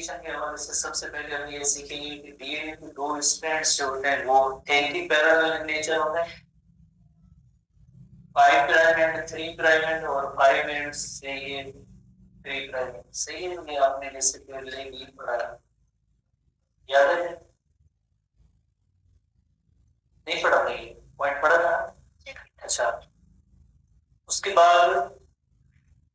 Replication के हवाले से सबसे पहले हम ये सीखेंगे कि डीएनए के दो स्ट्रैंड्स जो होते हैं वो एंटी पैरेलल नेचर होते हैं, 5 प्राइम एंड 3 प्राइम एंड और 5 एंड से ये 3 प्राइम एंड सही है। ये आपने जैसे पहले ही पढ़ा, याद है? नहीं पढ़ा? नहीं पॉइंट पढ़ा था। अच्छा, उसके बाद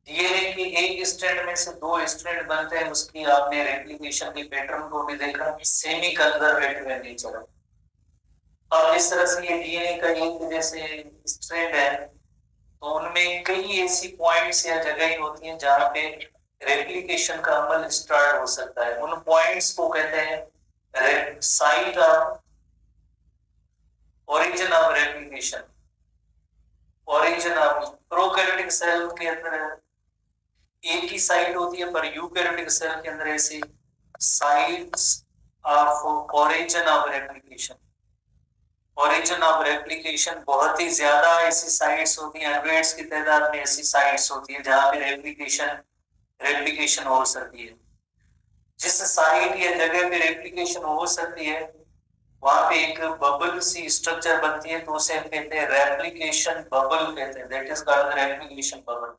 डीएनए के एक स्ट्रैंड में से दो स्ट्रैंड बनते हैं, उसकी आपने रेप्लिकेशन के पैटर्न को भी देखा, सेमी कंजर्वेटिव नेचर। अब इस तरह से ये डीएनए का एक जैसे स्ट्रैंड है तो उनमें कई ऐसी पॉइंट्स या जगह होती हैं जहां पे रेप्लिकेशन का अमल स्टार्ट हो सकता है। उन पॉइंट्स को कहते हैं site of origin of replication. Origin of prokaryotic cell के अंदर एक ही साइट होती है, पर यूकैरियोटिक सेल के अंदर ऐसी sites of origin of replication. Origin of replication बहुत ही ज्यादा ऐसी साइट्स होती हैं, हंड्रेड्स की तादाद में ऐसी साइट्स होती हैं जहां पे रेप्लिकेशन हो सकती है। जिस साइट या जगह पे रेप्लिकेशन हो सकती है वहां पे एक बबल सी स्ट्रक्चर बनती है, तो उसे हम कहते हैं रेप्लिकेशन बबल कहते हैं। That is called replication bubble.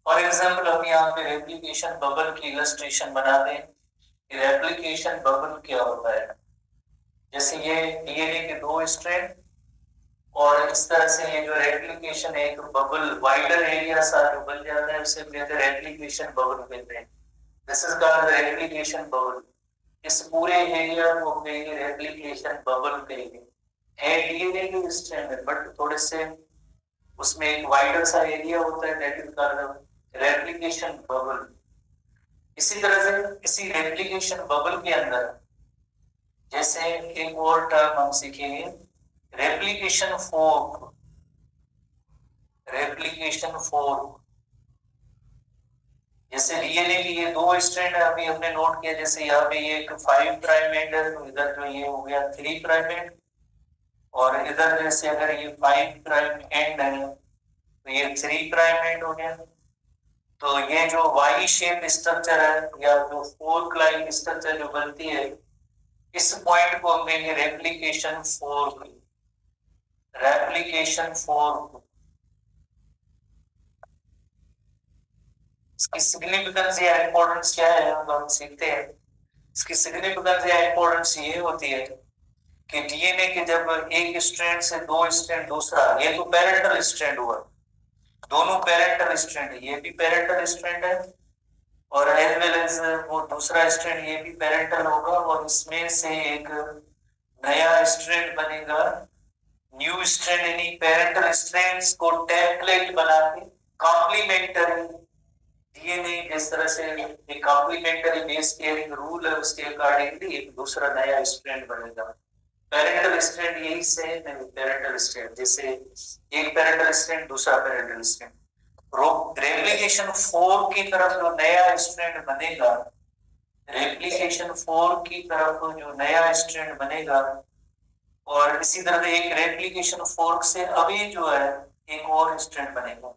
For example हम यहाँ पे रेप्लिकेशन बबल की इलस्ट्रेशन बनाते हैं कि रेप्लिकेशन बबल क्या होता है। जैसे ये डीएनए के दो स्ट्रैंड और इस तरह से ये जो रेप्लिकेशन है, एक बबल वाइडर एरिया सा जो बन जाता है उसे कहते हैं रेप्लिकेशन बबल कहते हैं। This is called replication bubble. इस पूरे एरिया को कहेंगे रेप्लिकेशन बबल कहेंगे। है डीएनए के स्ट्रैंड है बट थोड़े से उसमें एक वाइडर सा एरिया होता है, that is called replication bubble. इसी तरह से इसी रेप्लिकेशन बबल के अंदर जैसे एक और टर्म हम सीखेंगे रेप्लिकेशन फोर्क। रेप्लिकेशन फोर्क जैसे डीएनए की ये दो स्ट्रैंड है, अभी हमने नोट किया, जैसे यहाँ पे ये एक 5 प्राइम एंड है तो इधर जो ये हो गया 3 प्राइम एंड, और इधर जैसे अगर ये 5 प्राइम एंड है तो ये 3 प्राइम एंड हो गया। तो ये जो वाई शेप स्ट्रक्चर है या जो फोर्क लाइक स्ट्रक्चर जो बनती है, इस पॉइंट को हम कहेंगे रेप्लिकेशन फोर्क। रेप्लिकेशन फोर्क इसकी सिग्निफिकेंस या इंपॉर्टेंस क्या है हम सीखते हैं। इसकी सिग्निफिकेंस या इंपॉर्टेंस ये होती है कि डीएनए के जब एक स्ट्रैंड से दो स्ट्रैंड दूसरा, ये तो पैरेंटल स्ट्रैंड हुआ, दोनों पैरेंटल स्ट्रैंड है, ये भी पैरेंटल स्ट्रैंड है और एज वेल एज वो दूसरा स्ट्रैंड ये भी पैरेंटल होगा, और इसमें से एक नया स्ट्रैंड बनेगा, न्यू स्ट्रैंड। यानी पैरेंटल स्ट्रैंड्स को टेम्पलेट बना के कॉम्प्लीमेंटरी डीएनए जिस तरह से एक कॉम्प्लीमेंटरी बेस पेयरिंग रूल है उसके अकॉर्डिंगली एक दूसरा नया स्ट्रैंड बनेगा। पैरेंटल स्ट्रैंड यही से पैरेंटल स्ट्रैंड, जैसे एक पैरेंटल स्ट्रैंड दूसरा पैरेंटल स्ट्रैंड। रेप्लिकेशन 4 की तरफ जो नया स्ट्रैंड बनेगा, रेप्लिकेशन 4 की तरफ जो नया स्ट्रैंड बनेगा, और इसी तरह एक रेप्लिकेशन 4 से अभी जो है एक और स्ट्रैंड बनेगा।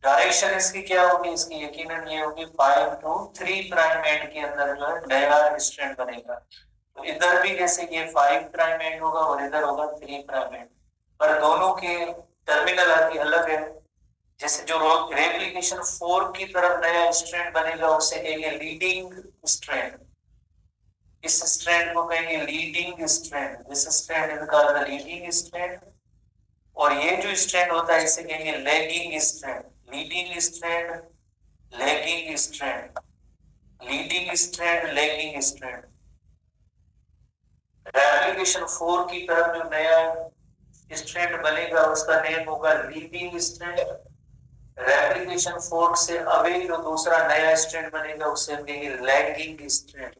डायरेक्शन इसकी क्या होगी? इसकी यकीनन ये होगी 5 to 3 प्राइम एंड के अंदर जो है नया स्ट्रैंड बनेगा। तो इधर भी जैसे ये 5 प्राइम एंड होगा और इधर होगा 3 प्राइम एंड, पर दोनों के टर्मिनल आदि अलग है। जैसे जो रेप्लिकेशन 4 की तरफ नया स्ट्रैंड बनेगा उसे कहेंगे लीडिंग स्ट्रैंड। इस स्ट्रैंड को कहेंगे leading strand. This strand is called the leading strand. और ये जो स्ट्रैंड होता है इसे कहेंगे lagging strand. Leading strand, lagging strand, leading strand, lagging strand. Replication 4 की तरफ जो नया स्ट्रैंड बनेगा उसका नेम होगा लीडिंग स्ट्रैंड। रेप्लिकेशन 4 से अवे जो दूसरा नया स्ट्रैंड बनेगा उसे हम कहेंगे लैगिंग स्ट्रैंड।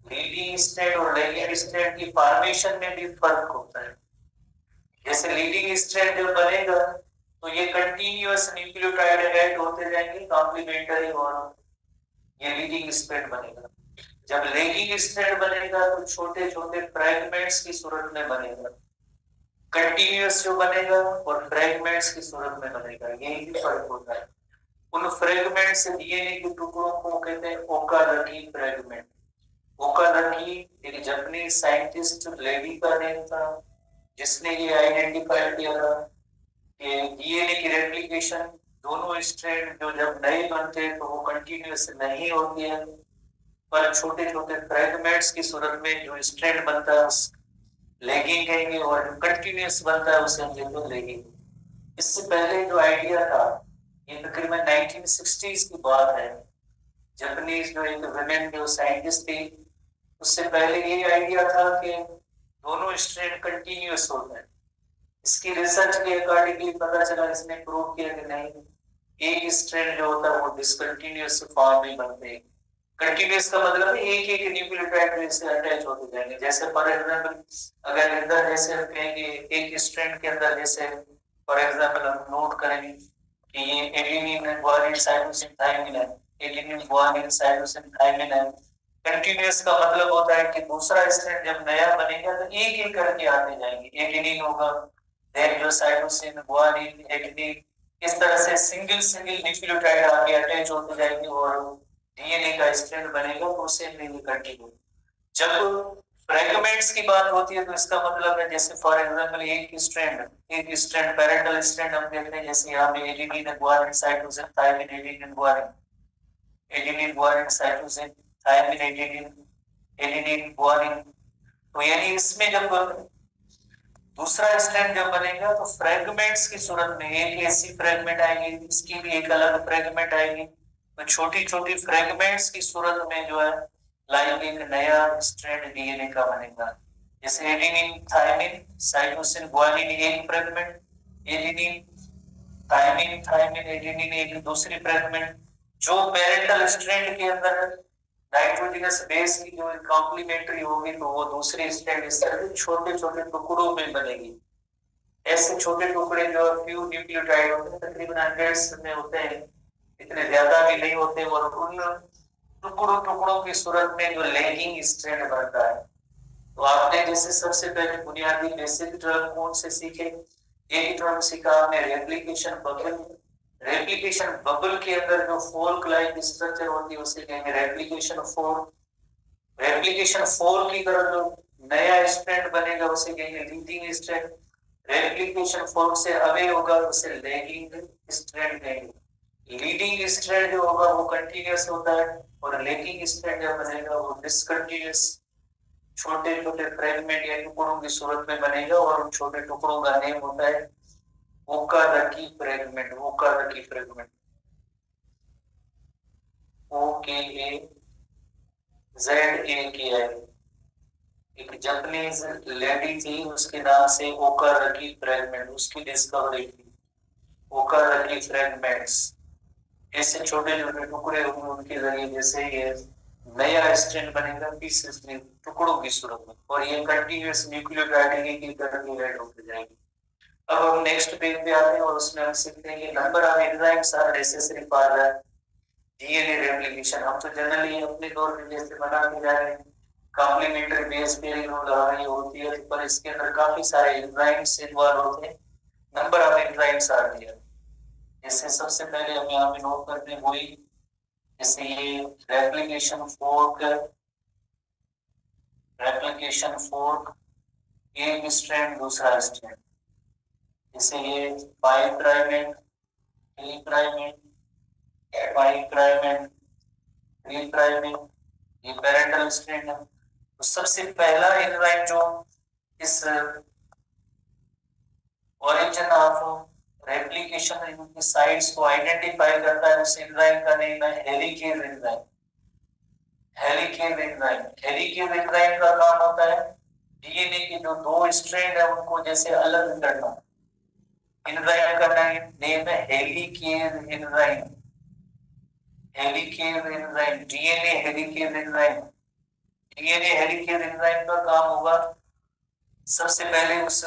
लीडिंग स्ट्रैंड और लैगिंग स्ट्रैंड की फॉर्मेशन में भी फर्क होता है। जैसे लीडिंग स्ट्रैंड जो बनेगा तो ये कंटीन्यूअस न्यूक्लियोटाइड ऐड होते जाएंगे कॉम्प्लीमेंटरी, और ये लीडिंग स्ट्रैंड बनेगा। जब लैगिंग स्ट्रैंड बनेगा तो छोटे छोटे फ्रैगमेंट्स की सूरत में बनेगा। कंटीन्यूअस जो बनेगा और फ्रैगमेंट्स की सूरत में बनेगा, यही भी फर्क होता है। उन फ्रेगमेंट से डीएनए के टुकड़ों को कहते हैं ओकाजाकी फ्रेगमेंट। ओकाजाकी एक जापानीज साइंटिस्ट लेडी का नेम था जिसने ये आइडेंटिफाई किया था कि डीएनए की रेप्लिकेशन दोनों स्ट्रैंड जो जब नए बनते हैं तो वो कंटिन्यूअस नहीं होती है, पर छोटे छोटे फ्रेगमेंट्स की सूरत में जो स्ट्रैंड बनता है उस लेगिंग कहेंगे, और कंटिन्यूअस बनता है उसे हम कहते हैं लेगिंग। इससे पहले जो आइडिया था, ये तकरीबन 1960s की बात है, जापानीज जो एक वुमेन जो साइंटिस्ट थी, उससे पहले ये आइडिया था कि दोनों स्ट्रैंड कंटिन्यूअस होते हैं। इसकी रिसर्च के अकॉर्डिंगली पता चला, इसने प्रूव किया कि नहीं, एक स्ट्रैंड जो होता है वो डिसकंटिन्यूअस फॉर्म में बनते हैं। कंटिन्यूअस का मतलब है एक एक न्यूक्लियोटाइड से अटैच होते जाएंगे। जैसे फॉर एग्जांपल अगर इधर जैसे हम कहेंगे एक स्ट्रैंड के अंदर, जैसे फॉर एग्जांपल हम नोट करेंगे कि ये एडेनिन ग्वानिन साइटोसिन थायमिन है, एडेनिन ग्वानिन साइटोसिन थायमिन है। कंटिन्यूअस का मतलब होता है कि दूसरा स्ट्रैंड जब नया बनेगा तो एक एक करके आते जाएंगे, एडेनिन होगा, देन जो साइटोसिन, ग्वानिन, एडेनिन, इस तरह से सिंगल सिंगल न्यूक्लियोटाइड आके अटैच होते जाएंगे और डीएनए का स्ट्रैंड बनेगा, तो उसे नहीं कंटिन्यू। जब फ्रेगमेंट्स की बात होती है तो इसका मतलब है, जैसे फॉर एग्जांपल एक स्ट्रैंड पैरेंटल स्ट्रैंड हम कहते हैं, जैसे यहाँ पे adenine guanine cytosine thymine, adenine guanine, adenine guanine cytosine thymine, adenine, adenine guanine. तो यानी इसमें जब दूसरा स्ट्रैंड जब बनेगा तो फ्रेगमेंट्स की सूरत में एक ऐसी फ्रेगमेंट आएगी, इसकी भी एक अलग फ्रेगमेंट आएगी, तो छोटी छोटी फ्रेगमेंट्स की सूरत में जो है लाइक एक नया स्ट्रैंड डीएनए का बनेगा। जैसे एडेनिन थायमिन साइटोसिन ग्वानिन एक fragment, adenine thymine thymine adenine एक दूसरी फ्रेगमेंट। जो पेरेंटल स्ट्रैंड के अंदर नाइट्रोजनस बेस की जो कॉम्प्लीमेंट्री होगी तो वो दूसरे स्ट्रैंड इस तरह छोटे छोटे टुकड़ों में बनेगी। ऐसे छोटे टुकड़े जो फ्यू न्यूक्लियोटाइड होते हैं, तकरीबन हंड्रेड्स में होते हैं, इतने ज्यादा भी नहीं होते, और उन टुकड़ों टुकड़ों की सूरत में जो लैगिंग स्ट्रैंड बनता है। तो आपने जैसे सबसे पहले बुनियादी बेसिक टर्म कौन से सीखे? एक टर्म सीखा आपने रेप्लिकेशन बबल। रेप्लिकेशन बबल के अंदर जो फोल्क लाइक स्ट्रक्चर होती है उसे कहेंगे रेप्लिकेशन फोल्क। रेप्लिकेशन फोल्क की तरह जो नया स्ट्रैंड बनेगा उसे कहेंगे लीडिंग स्ट्रैंड। रेप्लिकेशन फोल्क से अवे होगा उसे लैगिंग स्ट्रैंड कहेंगे। लीडिंग स्ट्रैंड जो होगा वो कंटिन्यूअस होता है, और लैगिंग स्ट्रैंड जो बनेगा वो डिसकंटिन्यूअस छोटे छोटे फ्रेगमेंट या टुकड़ों की सूरत में बनेगा, और उन छोटे टुकड़ों का नेम होता है Okazaki fragment. Okazaki fragment OKAZAKI। एक जापानीज लेडी थी, उसके नाम से ओकाजाकी फ्रेगमेंट, उसकी डिस्कवरी थी। ओकाजाकी फ्रेगमेंट्स ऐसे छोटे छोटे टुकड़े होंगे, उनके जरिए जैसे ये नया स्ट्रैंड बनेगा पीसेस में टुकड़ों की सूरत में, और ये कंटिन्यूअस न्यूक्लियोटाइड की तरह ऐड होते जाएंगे। अब हम नेक्स्ट पेज पे आते हैं और उसमें हम सीखते हैं कि number of enzymes are necessary for the DNA replication. हम तो जनरली अपने तौर पे जैसे बनाते जा रहे हैं कॉम्प्लीमेंट्री बेस पेयरिंग लगा रही होती है, पर इसके अंदर काफी सारे एंजाइम्स इन्वॉल्व होते हैं। Number of enzymes are there. जैसे सबसे पहले हम यहाँ पे नोट करते हैं वही, जैसे ये रेप्लिकेशन फोर्क एक स्ट्रैंड दूसरा स्ट्रैंड, जैसे ये 5 prime and 3 prime and 5 prime and 3 prime and, ये पेरेंटल स्ट्रैंड है। तो सबसे पहला एंजाइम जो इस ओरिजिन ऑफ रेप्लिकेशन की साइट्स को आइडेंटिफाई करता है, उस एंजाइम का नेम है helicase enzyme. Helicase enzyme, helicase enzyme का काम होता है डीएनए के जो दो स्ट्रैंड है उनको जैसे अलग करना। एंजाइम का नेम है helicase enzyme. Helicase enzyme, DNA helicase enzyme. DNA helicase enzyme का काम होगा सबसे पहले उस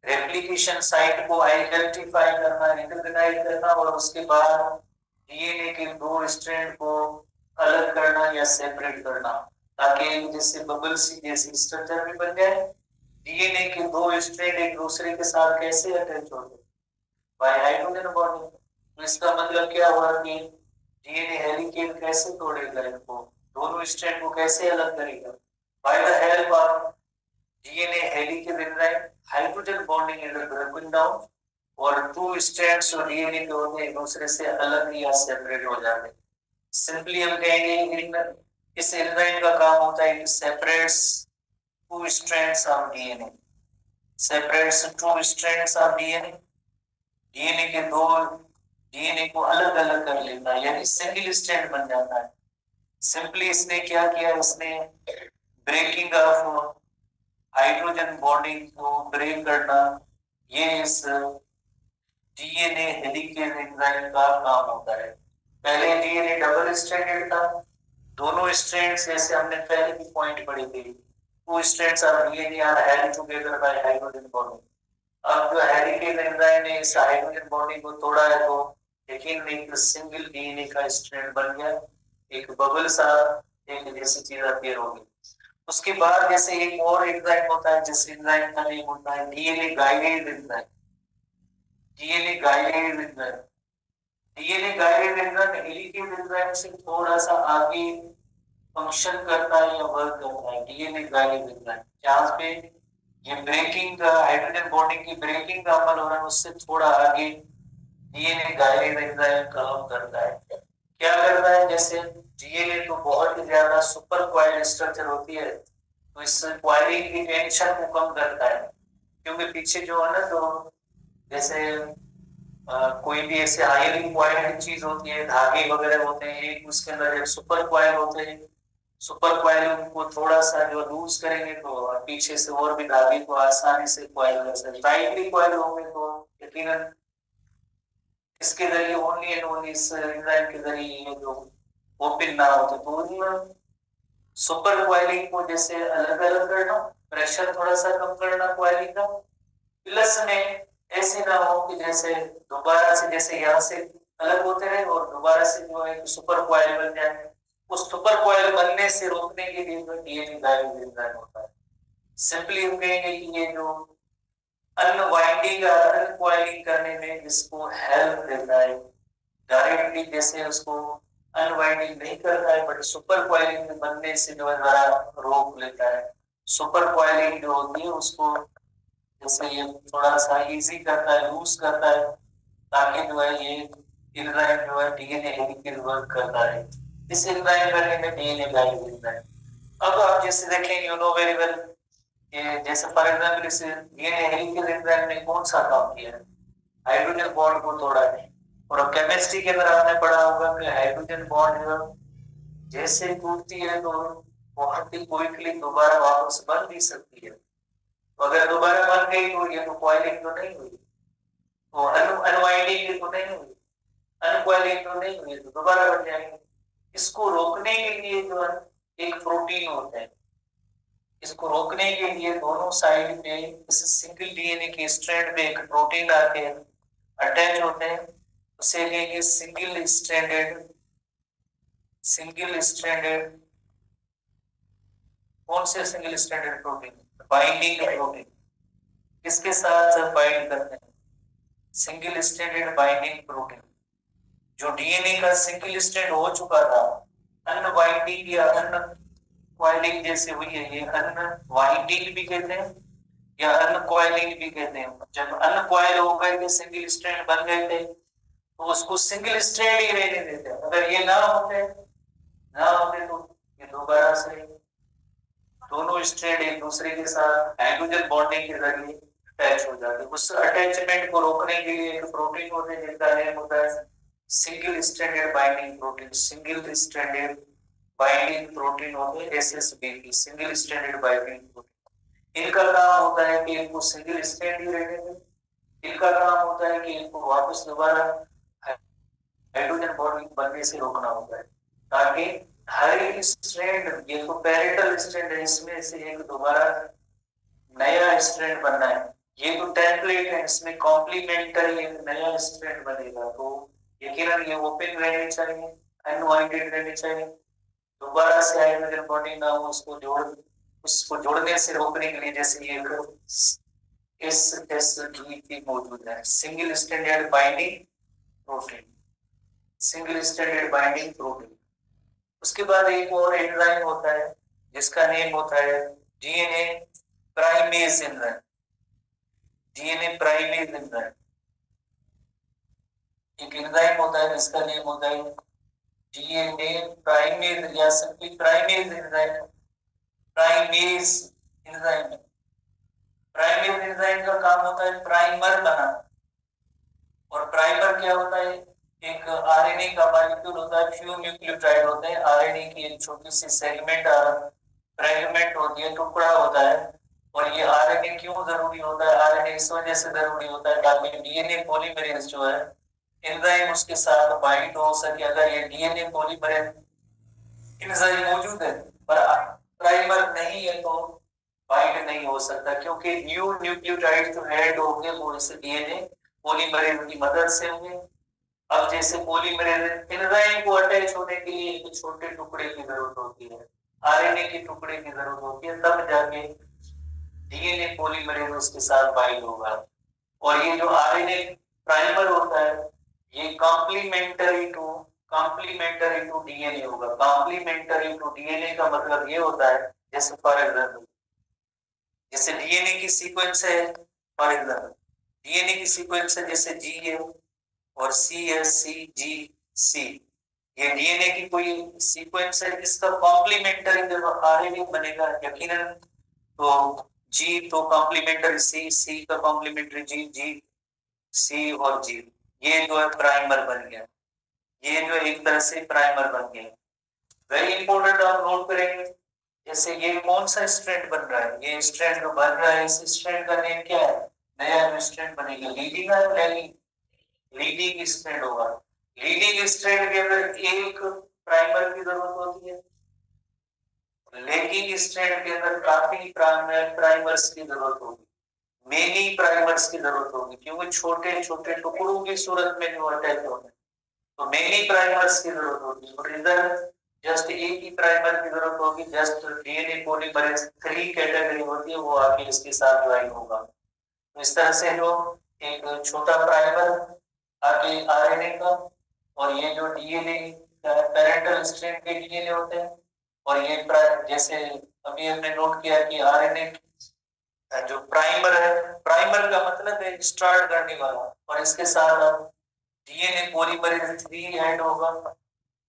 रेप्लिकेशन साइट को आइडेंटिफाई करना, रिकॉग्नाइज करना, और उसके बाद डीएनए के दो स्ट्रैंड को अलग करना या सेपरेट करना, ताकि जैसे बबल सी जैसी स्ट्रक्चर भी बन जाए। डीएनए के दो स्ट्रैंड एक दूसरे के साथ कैसे अटैच होते? Bye hydrogen bonding. तो इसका मतलब क्या हुआ कि डीएनए हेलिकेन कैसे तोड़ेगा इनको, दोनों स्ट्रैंड को कैसे अलग करेगा, by the help of DNA helicase enzyme hydrogen bonding is broken down, और टू स्ट्रैंड्स जो डीएनए के होते हैं एक दूसरे से अलग या सेपरेट हो जाते हैं। सिंपली हम कहेंगे इन इस एंजाइम का काम होता है, it separates to strands of DNA, separates to strands of DNA, DNA के दो डीएनए को अलग अलग कर लेता है, यानी सिंगल स्ट्रैंड बन जाता है। सिंपली इसने क्या किया, इसने ब्रेकिंग ऑफ हाइड्रोजन बॉन्डिंग को ब्रेक करना, ये इस डीएनए हेलिकेज एंजाइम का काम होता है। पहले डीएनए डबल स्ट्रैंडेड था, दोनों स्ट्रैंड्स जैसे हमने पहले की पॉइंट पढ़ी थी, two strands of DNA are held together by hydrogen bonding. अब जो हेलिकेज एंजाइम ने इस हाइड्रोजन बॉन्डिंग को तोड़ा है, तो लेकिन एक सिंगल डीएनए का स्ट्रैंड बन गया, एक बबल सा एक जैसी चीज अपीयर होगी। उसके बाद जैसे एक और एंजाइम होता है, जिस एंजाइम का नेम होता है DNA guided enzyme, DNA guided enzyme, DNA guided enzyme helicase enzyme से थोड़ा सा आगे फंक्शन करता है या वर्क करता है। डीएनए गाइडेड एंजाइम जहां पे ये ब्रेकिंग का हाइड्रोजन बॉन्डिंग की ब्रेकिंग का अमल हो रहा है, उससे थोड़ा आगे डीएनए गाइडेड एंजाइम काम करता है। क्या करता है, जैसे डीएनए तो बहुत ही ज्यादा सुपर कॉइल स्ट्रक्चर होती है, तो इस कॉइलिंग की टेंशन को कम करता है, क्योंकि पीछे जो है ना, जो जैसे कोई भी ऐसे हाईली कॉइल्ड चीज होती है, धागे वगैरह होते हैं, एक उसके अंदर जब सुपर कॉइल होते हैं, सुपर कॉइल को थोड़ा सा जो लूज करेंगे तो पीछे से और भी धागे को आसानी से कॉइल कर सकते हैं। टाइटली कॉइल होंगे तो यकीनन इसके जरिए ओनली एंड ओनली इस एंजाइम के जरिए ये जो ओपन ना हो, तो सुपर कॉइलिंग को जैसे अलग अलग करना, प्रेशर थोड़ा सा कम करना कॉइलिंग का, प्लस में ऐसे ना हो कि जैसे दोबारा से जैसे यहाँ से अलग होते रहे और दोबारा से जो है सुपर कॉइल बन जाए। उस सुपर कॉइल बनने से रोकने के लिए जो डीएनए गाइडेड एंजाइम होता है। सिंपली हम कहेंगे कि ये जो अनवाइंडिंग या अनकॉइलिंग करने में इसको हेल्प देता है, डायरेक्टली जैसे उसको अनवाइंडिंग नहीं करता है, बट सुपर कॉइलिंग में बनने से जो है जरा रोक लेता है। सुपर कॉइलिंग जो होती है उसको जैसे ये थोड़ा सा इजी करता है, लूज करता है, ताकि जो है ये एंजाइम जो है डीएनए हेलिकेज वर्क करता है। इस एंजाइम करने में डीएनए गाइडेड एंजाइम। अब आप जैसे देखें, यू नो वेरी वेल, ये जैसे फॉर एग्जांपल इस डीएनए हेलिकेज एंजाइम ने कौन सा काम किया है, हाइड्रोजन बॉन्ड को तोड़ा है। और केमिस्ट्री के अंदर आपने पढ़ा होगा कि हाइड्रोजन बॉन्ड जैसे टूटती है तो बहुत ही क्विकली दोबारा वापस बन भी सकती है। तो अगर दोबारा बन गई तो ये तो कॉइलिंग तो नहीं हुई, तो अनवाइंडिंग तो नहीं हुई, अनकॉइलिंग तो नहीं हुई, तो दोबारा बन जाएगी। इसको रोकने के लिए जो है एक प्रोटीन होता है, इसको रोकने के लिए दोनों साइड पे इस सिंगल डीएनए के स्ट्रैंड पे एक प्रोटीन आके अटैच होते हैं, उसे कहेंगे सिंगल स्ट्रैंडेड कौन से single stranded protein, binding protein. किसके साथ बाइंड करते हैं, सिंगल स्ट्रैंडेड बाइंडिंग प्रोटीन। जो डीएनए का सिंगल स्ट्रैंड हो चुका था, अनबाइंडिंग या अनकॉइलिंग जैसे हुई है, ये अनवाइंडिंग भी कहते हैं या अनकॉइलिंग भी कहते हैं। जब अनकॉइल हो गए थे, सिंगल स्ट्रैंड बन गए थे, तो उसको सिंगल स्ट्रैंड ही रहने देते हैं। अगर ये ना होते तो ये दोबारा से दोनों स्ट्रैंड एक दूसरे के साथ हाइड्रोजन बॉन्डिंग के जरिए अटैच हो जाते। उस अटैचमेंट को रोकने के लिए एक प्रोटीन होते हैं जिनका नेम होता है single stranded binding protein, single stranded binding protein होते हैं SSB, single stranded binding protein. इनका काम होता है कि इनको सिंगल स्ट्रैंड ही रहने दें, इनका काम होता है कि इनको वापस दोबारा हाइड्रोजन बॉन्डिंग बनने से रोकना होता है, ताकि हर एक स्ट्रैंड, ये तो पैरेंटल स्ट्रैंड है, इसमें से एक दोबारा नया स्ट्रैंड बनना है। ये तो टेम्पलेट है, इसमें कॉम्प्लीमेंटरी एक नया स्ट्रैंड बनेगा, तो यकीनन ये ओपन रहनी चाहिए, अनवाइंडेड रहनी चाहिए। दोबारा से हाइड्रोजन बॉन्डिंग ना हो, उसको जोड़ने से रोकने के लिए जैसे ये SSBP मौजूद है, single stranded binding protein, single stranded binding protein. उसके बाद एक और एंजाइम होता है जिसका नेम होता है DNA primase enzyme, DNA primase enzyme. एक एंजाइम होता है जिसका नेम होता है डीएनए प्राइमेज या simply primase enzyme, primase enzyme. Primase enzyme का काम होता है प्राइमर बनाना। और प्राइमर क्या होता है? एक आरएनए का मॉलिक्यूल होता है, फ्यू न्यूक्लियोटाइड होते हैं, आरएनए की एक छोटी सी सेगमेंट फ्रेगमेंट होती है, टुकड़ा होता है। और ये आरएनए क्यों जरूरी होता है? आरएनए इस वजह से जरूरी होता है ताकि डीएनए पॉलीमरेज जो है एंजाइम उसके साथ बाइंड हो सके। अगर ये डीएनए पॉलीमरेज एंजाइम मौजूद है पर प्राइमर नहीं है तो बाइंड नहीं हो सकता, क्योंकि न्यू न्यूक्लियोटाइड जो ऐड होंगे वो इस डीएनए पॉलीमरेज की मदद से होंगे। अब जैसे पॉलीमरेज एंजाइम को अटैच होने के लिए एक छोटे टुकड़े की जरूरत होती है, आरएनए के टुकड़े की जरूरत होती है, तब जाके डीएनए पॉलीमरेज उसके साथ बाइंड होगा। और ये जो आरएनए प्राइमर होता है ये कॉम्प्लीमेंटरी टू डीएनए होगा। कॉम्प्लीमेंटरी टू डीएनए का मतलब ये होता है जैसे फॉर एग्जाम्पल जैसे डीएनए की सीक्वेंस है, फॉर एग्जाम्पल डीएनए की सीक्वेंस है जैसे जी है और सी है, सी जी सी, ये डीएनए की कोई सीक्वेंस है। इसका कॉम्प्लीमेंटरी जब आरएनए बनेगा यकीनन तो जी तो कॉम्प्लीमेंटरी सी, सी का कॉम्प्लीमेंटरी जी, जी सी और जी, ये जो है प्राइमर बन गया। ये जो एक तरह से प्राइमर बन गया। वेरी इंपॉर्टेंट आप नोट करेंगे। जैसे ये कौन सा स्ट्रैंड बन रहा है? ये स्ट्रैंड जो बन रहा है इस स्ट्रैंड का नेम क्या है? नया जो स्ट्रैंड बनेगा लीडिंग है लैगिंग? लीडिंग स्ट्रैंड होगा। लीडिंग स्ट्रैंड के अंदर एक प्राइमर की जरूरत होती है, लैगिंग स्ट्रैंड के अंदर काफी प्राइमर्स की जरूरत होगी, मेनी प्राइमर्स की जरूरत होगी, क्योंकि छोटे छोटे टुकड़ों की सूरत में जो अटैच होते हैं तो मेनी प्राइमर्स की जरूरत होगी। और इधर जस्ट एक ही प्राइमर की जरूरत होगी, जस्ट डीएनए पॉलीमरेज 3 कैटेगरी होती है वो आके इसके साथ ज्वाइन होगा। तो इस तरह से जो एक छोटा प्राइमर आगे आरएनए का, और ये जो डीएनए पैरेंटल स्ट्रैंड के डीएनए होते हैं, और ये जैसे अभी हमने नोट किया कि आरएनए जो प्राइमर है, प्राइमर का मतलब है स्टार्ट करने वाला, और इसके साथ अब डीएनए पॉलीमरेज 3 ऐड होगा,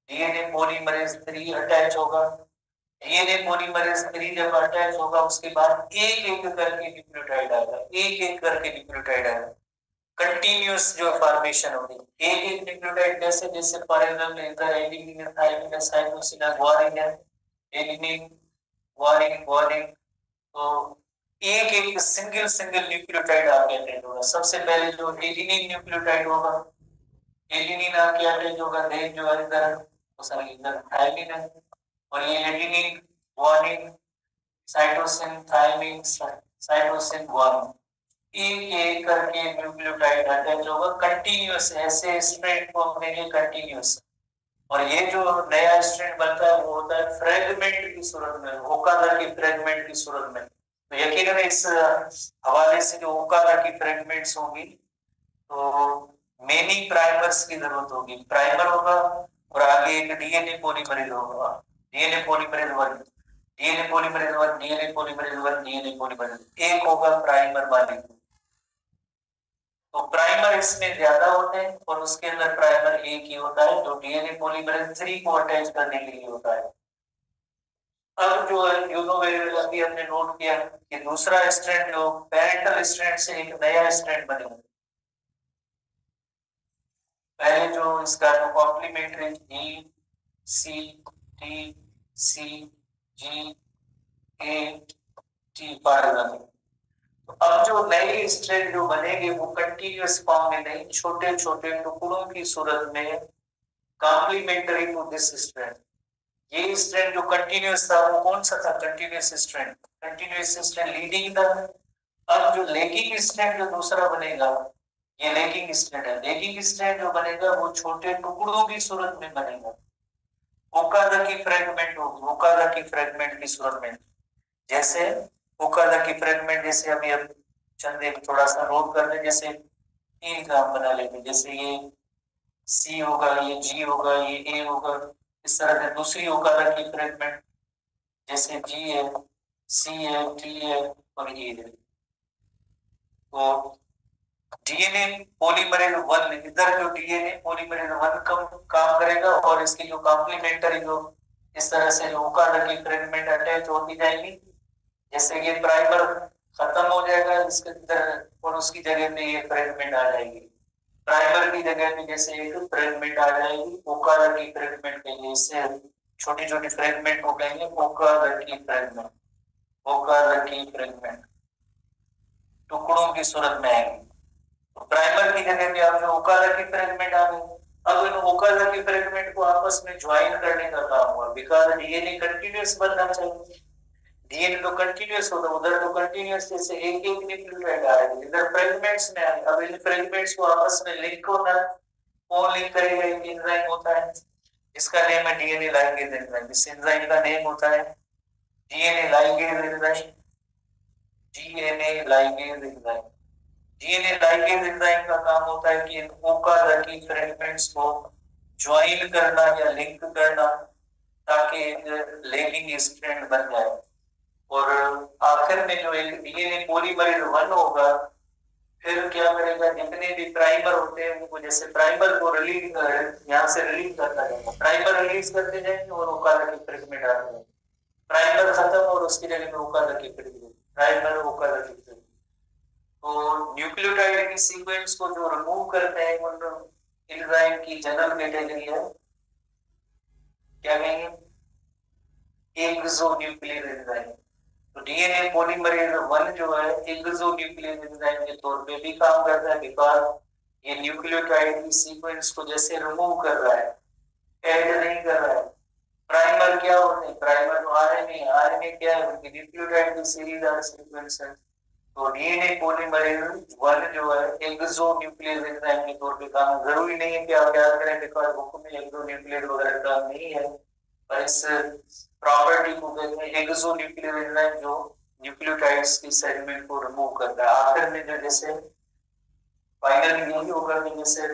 डीएनए पॉलीमरेज 3 अटैच होगा। डीएनए पॉलीमरेज 3 जब अटैच होगा उसके बाद एक एक करके न्यूक्लियोटाइड आएगा, एक एक करके न्यूक्लियोटाइड आएगा, कंटीन्यूअस जो फॉर्मेशन होगी एक एक न्यूक्लियोटाइड। जैसे जैसे फॉर एग्जांपल इधर एडेनिन है, थाइमिन है, साइटोसिन है, ग्वानिन है, एडेनिन ग्वानिन ग्वानिन, तो एक एक सिंगल सिंगल न्यूक्लियोटाइड आके अटैच होगा। सबसे पहले जो एडेनिन न्यूक्लियोटाइड होगा, एडेनिन आके अटैच होगा, देन जो है इधर इधर थाइमिन है, और ये adenine guanine cytosine thymine cytosine guanine, एक एक करके न्यूक्लियोटाइड अटैच होगा कंटिन्यूअस, ऐसे स्ट्रैंड को हमने कंटिन्यूअस। और ये जो नया स्ट्रैंड बनता है वो होता है फ्रेगमेंट की सूरत में, ओकादा की फ्रेगमेंट की सूरत में। तो यकीनन इस हवाले से जो ओकादा की फ्रेगमेंट्स होंगी तो मेनी प्राइमर्स की जरूरत होगी, प्राइमर होगा और आगे एक डीएनए पॉलीमरेज होगा, DNA polymerase 1, DNA polymerase 1, DNA polymerase 1, DNA polymerase एक होगा प्राइमर वाले। तो प्राइमर इसमें ज्यादा होते हैं और उसके अंदर प्राइमर एक ही होता है जो डीएनए पॉलीमरेज 3 को अटैच करने के लिए होता है। अब जो है यूनोवेरियल अभी हमने नोट किया कि दूसरा स्ट्रैंड जो पैरेंटल स्ट्रैंड से एक नया स्ट्रैंड बनेगा। पहले जो इसका जो complementary G C T C G A T पाएगा। अब जो नए स्ट्रैंड जो बनेंगे वो कंटीन्यूअस फॉर्म में नहीं, छोटे छोटे टुकड़ों की सूरत में कॉम्प्लीमेंटरी टू दिस स्ट्रैंड। ये स्ट्रैंड जो कंटीन्यूअस था वो कौन सा था? Continuous strand, continuous strand leading था। अब जो लैगिंग स्ट्रैंड जो दूसरा बनेगा ये लैगिंग स्ट्रैंड है। लैगिंग स्ट्रैंड जो बनेगा वो छोटे टुकड़ों की सूरत में बनेगा, ओकादा की फ्रेगमेंट होगी, ओकादा की फ्रेगमेंट की सूरत में। जैसे ओकादा की फ्रेगमेंट, जैसे अभी हम चंद एक थोड़ा सा नोट कर लें, जैसे 3 ग्राम बना लेंगे। जैसे ये सी होगा, ये जी होगा, ये ए होगा। इस तरह से दूसरी ओकारा की फ्रेगमेंट जैसे जी है, सी है, टी है और ई है। तो डीएनए पॉलीमरेज 1, इधर जो डीएनए पॉलीमरेज 1 कम काम करेगा और इसकी जो कॉम्प्लीमेंटरी जो इस तरह से ओकारा की फ्रेगमेंट अटैच होती जाएगी। जैसे ये प्राइमर खत्म हो जाएगा इसके अंदर और उसकी जगह पे ये फ्रेगमेंट आ जाएगी। प्राइमर की जगह पे जैसे एक फ्रेगमेंट आ जाएगी ओकारा की फ्रेगमेंट के लिए, इससे छोटी छोटी फ्रेगमेंट को कहेंगे ओकारा की फ्रेगमेंट। ओकारा की फ्रेगमेंट टुकड़ों की सूरत में आएगी। तो प्राइमर की जगह पे आप जो ओकारा की फ्रेगमेंट आ गई, अब इन ओकारा की फ्रेगमेंट को आपस में ज्वाइन करने का काम हुआ, बिकॉज़ डीएनए कंटीन्यूअस बनना चाहिए। डीएनए तो कंटीन्यूअस होता, उधर तो कंटीन्यूअस जैसे एक एक न्यूक्लियोटाइड आ रही है, इधर फ्रेगमेंट्स में आ रही। अब इन फ्रेगमेंट्स को आपस में लिंक होना है, कौन लिंक करेगा? एक एंजाइम होता है इसका नेम है डीएनए लाइगेज एंजाइम। इस एंजाइम का नेम होता है DNA ligase enzyme. DNA ligase enzyme. DNA ligase enzyme का काम होता है कि इन ओकारा की फ्रेगमेंट्स को ज्वाइन करना या लिंक करना ताकि एक लैगिंग स्ट्रैंड बन जाए। और आखिर में जो एक डीएनए पॉलीमरेज 1 होगा फिर क्या करेगा, जितने भी प्राइमर होते हैं उनको जैसे प्राइमर को रिलीज यहाँ से रिलीज करता जाएगा, प्राइमर रिलीज करते जाएंगे और ओकारा की फ्रेगमेंट आ जाएगी। प्राइमर खत्म और उसकी जगह में ओकारा की फ्रेगमेंट, प्राइमर ओकारा की फ्रेगमेंट। तो न्यूक्लियोटाइड की सीक्वेंस को जो रिमूव करते हैं उन एंजाइम की जनरल कैटेगरी है क्या कहेंगे, एक्सोन्यूक्लियर एंजाइम। तो डीएनए पॉलीमरेज 1 जो है एक्सोन्यूक्लियर एंजाइम के तौर पे भी काम करता है, बिकॉज़ ये न्यूक्लियोटाइड की सीक्वेंस को जैसे रिमूव कर रहा है, ऐड नहीं कर रहा है। प्राइमर क्या होते हैं? प्राइमर तो आरएनए, आरएनए क्या है? उनकी न्यूक्लियोटाइड की सीरीज और सीक्वेंस है। तो डीएनए पॉलीमरेज 1 जो है एक्सोन्यूक्लियर एंजाइम के तौर पे काम, जरूरी नहीं है कि आप याद करें बिकॉज़ बुक में एक्सोन्यूक्लियर वगैरह काम नहीं है, पर इस प्रॉपर्टी को कहते हैं एक्सोन्यूक्लियर एंजाइम जो न्यूक्लियोटाइड्स की सेगमेंट को रिमूव करता है। आखिर में जो जैसे फाइनली यही होगा कि जैसे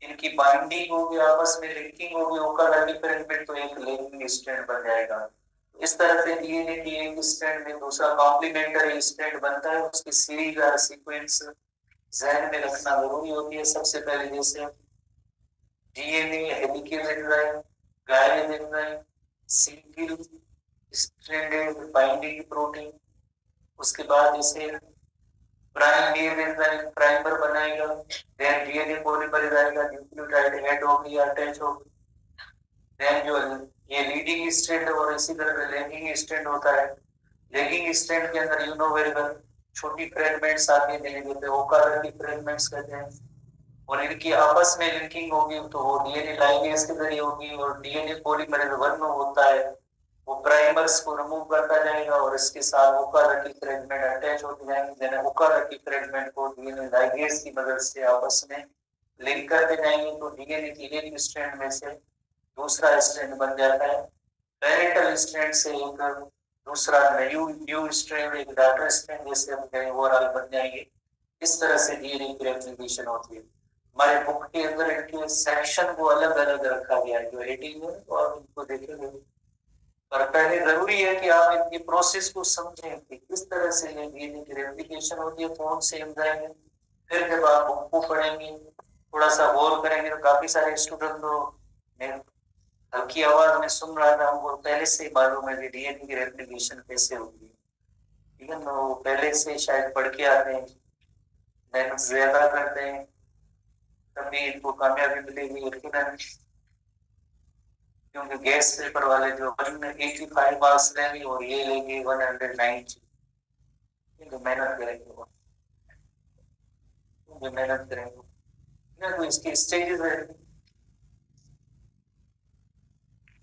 इनकी बाइंडिंग होगी, आपस में लिंकिंग होगी, ओकारा की फ्रेगमेंट तो एक लिंकिंग स्ट्रैंड बन जाएगा। इस तरह से डीएनए की एक स्ट्रैंड में दूसरा कॉम्प्लीमेंटरी स्ट्रैंड बनता है, उसकी सीरीज और सीक्वेंस ध्यान में रखना जरूरी होती है। सबसे पहले जैसे DNA helicase enzyme, gyrase enzyme, single stranded binding protein, उसके बाद जैसे प्राइम डीएनए एंजाइम प्राइमर बनाएगा, देन डीएनए पॉलीमरेज आएगा, न्यूक्लियोटाइड ऐड होगी, अटैच होगी, देन जो ये लीडिंग स्ट्रैंड और इसी तरह लैगिंग स्ट्रैंड होता है। लैगिंग स्ट्रैंड के अंदर यू नो वेरी वेल छोटी फ्रेगमेंट्स आती है जिन्हें कहते हैं ओकारा की फ्रेगमेंट्स कहते हैं, और इनकी आपस में लिंकिंग होगी तो वो डीएनए लाइगेज के जरिए होगी। और डीएनए पॉलीमरेज 1 में होता है वो प्राइमर्स को रिमूव करता जाएगा और इसके साथ ओकारा की फ्रेगमेंट अटैच होती जाएंगी, यानी ओकारा की फ्रेगमेंट को डीएनए लाइगेज की मदद से आपस में लिंक करते जाएंगे तो डीएनए की एक स्ट्रैंड में से दूसरा स्ट्रैंड बन जाता है। पैरेंटल स्ट्रैंड से एक दूसरा न्यू स्ट्रैंड, एक डॉटर स्ट्रैंड जैसे हम कहें ओवरऑल बन जाएंगे। इस तरह से डीएनए की रेप्लिकेशन होती है। हमारे बुक के अंदर इनके सेक्शन को अलग अलग रखा गया है जो हेडिंग है और उनको देखेंगे, पर पहले जरूरी है कि आप इनकी प्रोसेस को समझें कि किस तरह से ये डीएनए की रेप्लिकेशन होती है, कौन से एंजाइम है। फिर जब आप बुक को पढ़ेंगे थोड़ा सा गौर करेंगे तो काफी सारे स्टूडेंट तो हल्की आवाज में सुन रहा था, हमको पहले से ही मालूम है कि डीएनए की रेप्लिकेशन कैसे होती है, ठीक है ना, वो पहले से शायद पढ़ के आते हैं, मेहनत ज्यादा करते हैं तभी इनको कामयाबी मिलेगी यकीनन। क्योंकि गैस पेपर वाले जो 185 मार्क्स लेंगे और ये लेंगे 190, तो मेहनत करेंगे मेहनत करेंगे। तो इसके स्टेजेस है,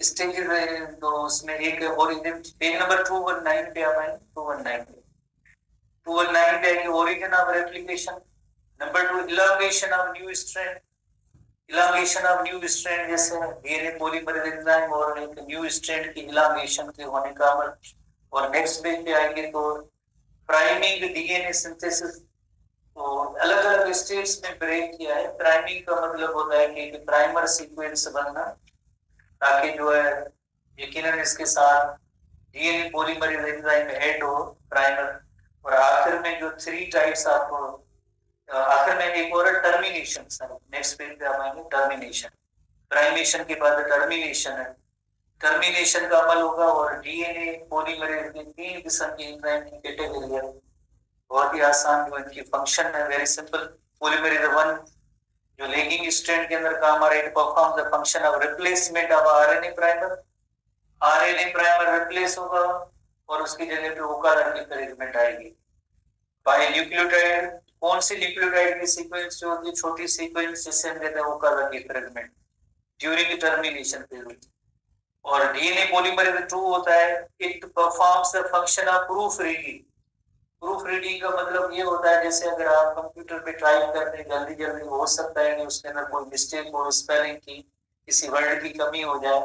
स्टेजेस है तो उसमें एक ओरिजिन पेज नंबर 219 पे आप आए, 219 पे आएंगे origin of replication. Number 2 elongation of new strand. Elongation of new strand जैसे डीएनए पॉलीमरेज एंजाइम और एक न्यू स्ट्रैंड की इलांगेशन के होने का अमल। और नेक्स्ट पेज पे आएंगे तो प्राइमिंग डीएनए सिंथेसिस। तो अलग अलग स्टेट्स में ब्रेक किया है। प्राइमिंग का मतलब होता है कि प्राइमर सीक्वेंस बनना, ताकि जो है यकीनन इसके साथ डीएनए पॉलीमरेज एंजाइम ऐड हो प्राइमर। और आखिर में जो 3 टाइप्स आपको आखिर में एक और टर्मिनेशन, सर नेक्स्ट पेज पे आएंगे टर्मिनेशन। प्राइमेशन के बाद टर्मिनेशन है, टर्मिनेशन का अमल होगा। और डीएनए पॉलीमरेज में 3 किस्म की एंजाइम की कैटेगरी है, बहुत ही आसान जो इनकी फंक्शन है, वेरी सिंपल। पॉलीमरेज 1 जो लेगिंग स्ट्रैंड के अंदर काम आ रहा है, it perform the function of replacement of RNA primer. RNA primer replace होगा और उसकी जगह पे ओकालर की फ्रेगमेंट आएगी बाय न्यूक्लियोटाइड। कौन सी न्यूक्लियोटाइड की सीक्वेंस जो होती है, छोटी सीक्वेंस, जिससे हम कहते हैं ओकालर की फ्रेगमेंट ड्यूरिंग टर्मिनेशन पीरियड। और डीएनए पॉलीमरेज 2 होता है, it performs the function of proof reading. Proof reading का मतलब ये होता है, जैसे अगर आप कंप्यूटर पे टाइप करते हैं, जल्दी जल्दी हो सकता है कि उसके अंदर कोई मिस्टेक हो, स्पेलिंग की, किसी वर्ड की कमी हो जाए,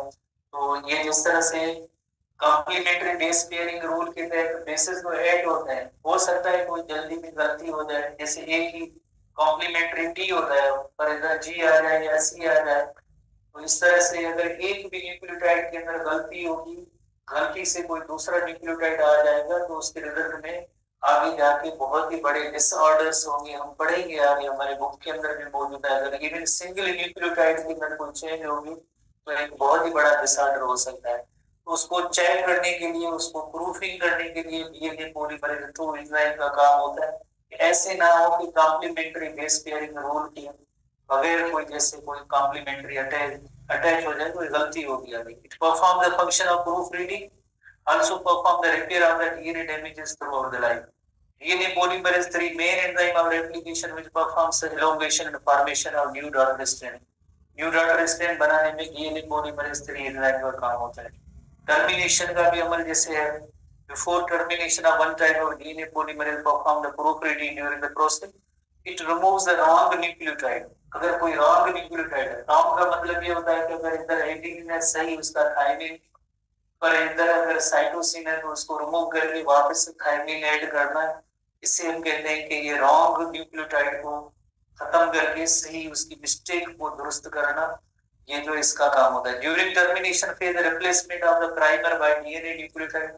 तो ये जिस तरह से कॉम्प्लीमेंट्री बेस पेयरिंग रूल के तहत बेसिस को ऐड होते हैं, हो सकता है कोई जल्दी में गलती हो जाए, जैसे एक ही कॉम्प्लीमेंट्री टी होता है पर इधर जी आ जाए या सी आ जाए, तो इस तरह से अगर एक भी न्यूक्लियोटाइड के अंदर गलती होगी, गलती से कोई दूसरा न्यूक्लियोटाइड आ जाएगा, तो उसके रिजल्ट में आगे जाके बहुत ही बड़े डिसऑर्डर्स होंगे। हम पढ़ेंगे आगे, हमारे बुक के अंदर भी मौजूद है। अगर इवन सिंगल न्यूक्लियोटाइड के अंदर कोई चेंज होगी तो एक बहुत ही बड़ा डिसऑर्डर हो सकता है। तो उसको चेक करने के लिए, उसको प्रूफिंग करने के लिए डीएनए पॉलीमरेज 2 एंजाइम का काम होता है। ऐसे ना हो कि कॉम्प्लीमेंट्री बेस पेयरिंग रूल के बगैर कोई जैसे कोई कॉम्प्लीमेंट्री अटैच हो जाए, कोई गलती होगी आगे। It perform the function of proof reading, also perform the repair of the DNA damages throughout the life. DNA polymerase 3 main enzyme of replication which performs the elongation and formation of new daughter strand. New daughter strand बनाने में DNA polymerase 3 enzyme का काम होता है। Termination का भी अमल जैसे है, before termination of one type of DNA polymerase perform the proofreading during the process, it removes the wrong nucleotide. अगर कोई wrong nucleotide है, wrong का मतलब ये होता है कि अगर इधर adenine है सही, उसका थाइमिन, पर इधर अगर साइटोसिन है तो उसको रिमूव करके वापस से थाइमिन ऐड करना है। इससे हम कहते हैं कि ये रॉन्ग न्यूक्लियोटाइड को खत्म करके सही उसकी मिस्टेक को दुरुस्त करना, ये जो इसका काम होता है। During termination phase replacement of the primer bye DNA nucleotide,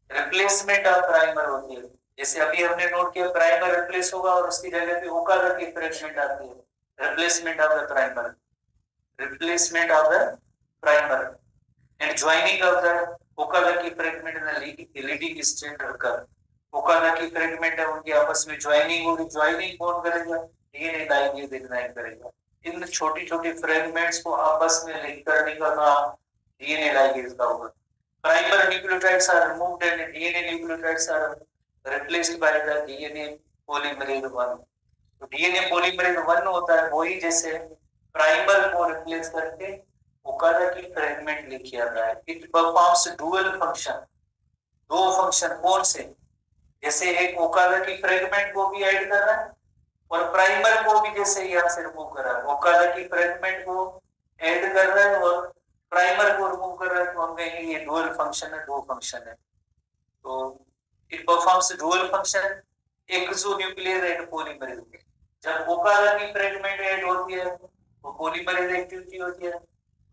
replacement of primer होती है। जैसे अभी हमने नोट किया, प्राइमर रिप्लेस होगा और उसकी जगह पे ओकालर की फ्रेगमेंट आती है। Replacement of the primer, replacement of the primer and joining of the ओकालर की fragment in the leading strand occur. ओकालर की फ्रेगमेंट है, उनकी आपस में ज्वाइनिंग होगी। ज्वाइनिंग कौन करेगा? डीएनए लाइगेज एंजाइम करेगा। इन छोटी-छोटी फ्रेगमेंट्स को आपस में लिंक करने का काम डीएनए लाइगेज का होगा। Primer nucleotides are removed and DNA nucleotides are replaced by the DNA polymerase 1। तो डीएनए पॉलीमरेज 1 होता है वही जैसे प्राइमर को रिप्लेस करके ओकालर की फ्रेगमेंट लेके आता है। इट परफॉर्म्स डुअल फंक्शन, दो फंक्शन कौन से? जैसे एक ओकालर की फ्रेगमेंट को भी ऐड कर रहा है और प्राइमर को भी जैसे यहाँ से रिमूव कर रहा है। ओकालर की फ्रेगमेंट को ऐड कर रहा है और प्राइमर को रिमूव कर रहा है, तो हम कहेंगे ये डुअल फंक्शन है, दो फंक्शन है। तो it performs dual function exonuclear and polymerase. जब ओकालर की फ्रेगमेंट ऐड होती है तो पॉलीमरेज एक्टिविटी होती है,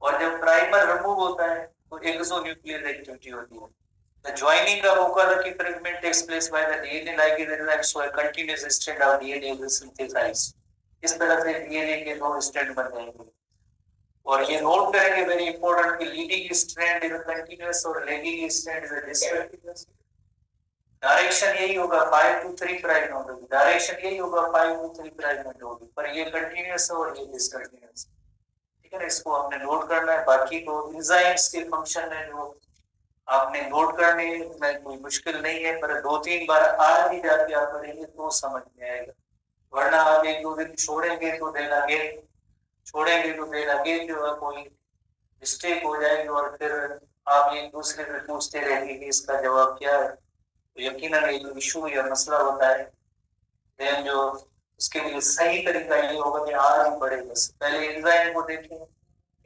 और जब प्राइमर रिमूव होता है तो एक्सोन्यूक्लियर एक्टिविटी होती है। The joining of ओकालर की fragment takes place by the DNA ligase enzyme, so a continuous strand of DNA is synthesized. इस तरह से DNA के दो स्ट्रैंड बन जाएंगे। और ये नोट करेंगे वेरी इंपॉर्टेंट कि लीडिंग स्ट्रैंड इज कंटीन्यूअस और lagging strand is discontinuous. Direction यही होगा 5 to 3 प्राइम होगी, डायरेक्शन यही होगा 5 to 3 प्राइम होगी, पर ये कंटीन्यूअस और ये डिसकंटीन्यूअस। इसको आपने नोट करना है। बाकी तो एंजाइम्स के फंक्शन है जो आपने नोट करने में कोई मुश्किल नहीं है, पर 2-3 बार आज ही जाके आप पढ़ेंगे तो समझ में आएगा, वरना आप 1-2 दिन छोड़ेंगे तो देन अगेन जो है कोई मिस्टेक हो जाएगी और फिर आप एक दूसरे से पूछते रहेंगे कि इसका जवाब क्या है। तो यकीनन ये जो इशू या मसला होता है, देन जो उसके लिए सही तरीका ये होगा कि आज ही पढ़े। बस पहले एंजाइम को देखें,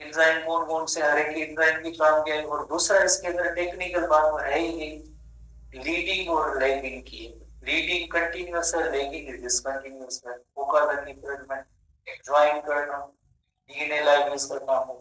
एंजाइम कौन कौन से, हर एक एंजाइम की काम क्या है, और दूसरा इसके अंदर टेक्निकल बात है ही लीडिंग और लैगिंग की। लीडिंग कंटीन्यूअस है, लैगिंग डिसकंटीन्यूअस है। बुका लगी फिर में ज्वाइन करना डीएनए लाइब्रेरीज का काम हो